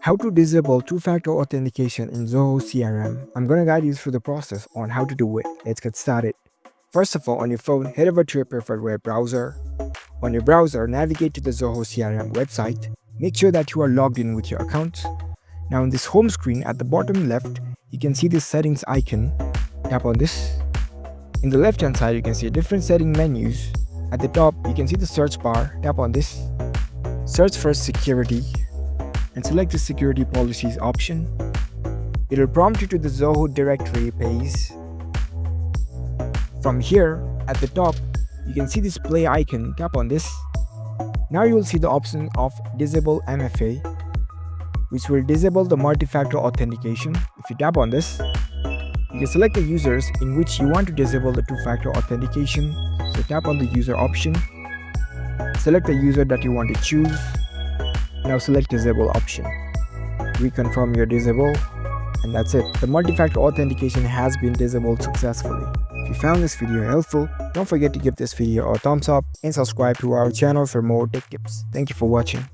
How to disable two-factor authentication in Zoho CRM. I'm going to guide you through the process on how to do it. Let's get started. First of all, on your phone, head over to your preferred web browser. On your browser, navigate to the Zoho CRM website. Make sure that you are logged in with your account. Now in this home screen at the bottom left, you can see this settings icon. Tap on this. In the left hand side, you can see different setting menus. At the top, you can see the search bar. Tap on this. Search for security and select the security policies option. It will prompt you to the Zoho directory page. From here, at the top, you can see this play icon. Tap on this. Now you will see the option of disable MFA, which will disable the multi-factor authentication. If you tap on this, you can select the users in which you want to disable the two-factor authentication. So tap on the user option. Select the user that you want to choose. Now select disable option. Reconfirm your disable, and that's it. The multi-factor authentication has been disabled successfully. If you found this video helpful, don't forget to give this video a thumbs up and subscribe to our channel for more tech tips. Thank you for watching.